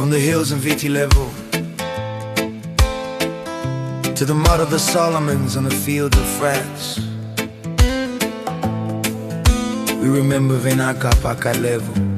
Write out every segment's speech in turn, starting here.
From the hills in Viti level to the mud of the Solomons on the fields of France, we remember Venaka Pakalevo.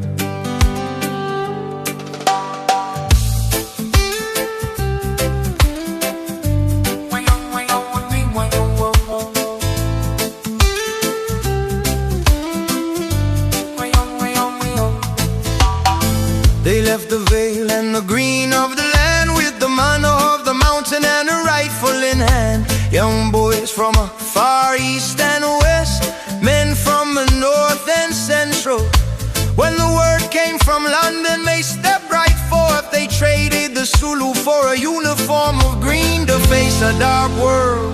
They left the veil and the green of the land, with the manna of the mountain and a rifle in hand. Young boys from a far east and west, men from the north and central. When the word came from London, they stepped right forth. They traded the Zulu for a uniform of green to face a dark world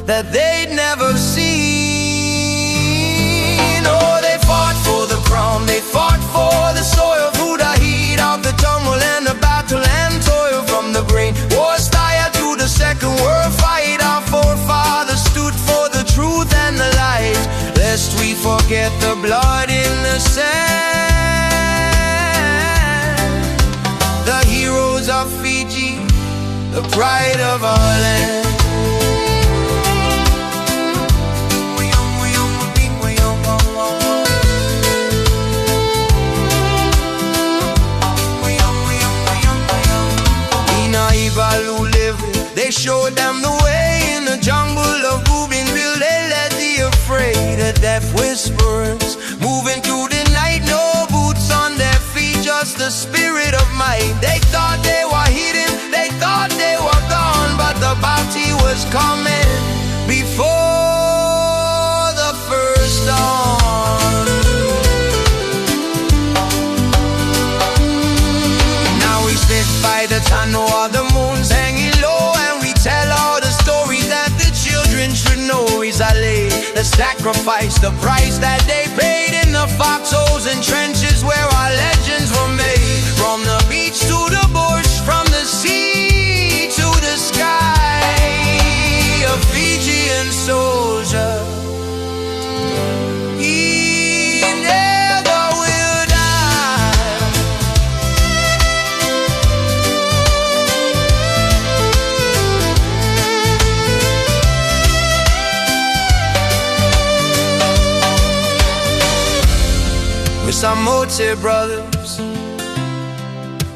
that they'd never seen. Oh, they fought for the crown, they fought for the soil, through the heat of the tumble and the battle and toil. From the grain wars tired to the Second World Fight, our forefathers stood for the truth and the light, lest we forget the blood in the sand. The heroes of Fiji, the pride of our land. They showed them the way in the jungle of Bougainville. They led the afraid, the deaf whisperers moving through the night. No boots on their feet, just the spirit of might. They thought they were hidden, they thought they were gone, but the Bati was coming before the first dawn. Now we sit by the tunnel of the moon's hanging low, and we tell all the stories that the children should know. Isale, the sacrifice, the price that they paid in the foxholes and trenches where our legends were made. From the beach to the bush, from the sea to the sky, a Fijian soldier, he never will die. With some Mote brothers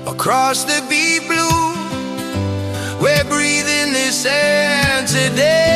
across the deep blue, we're breathing this air today.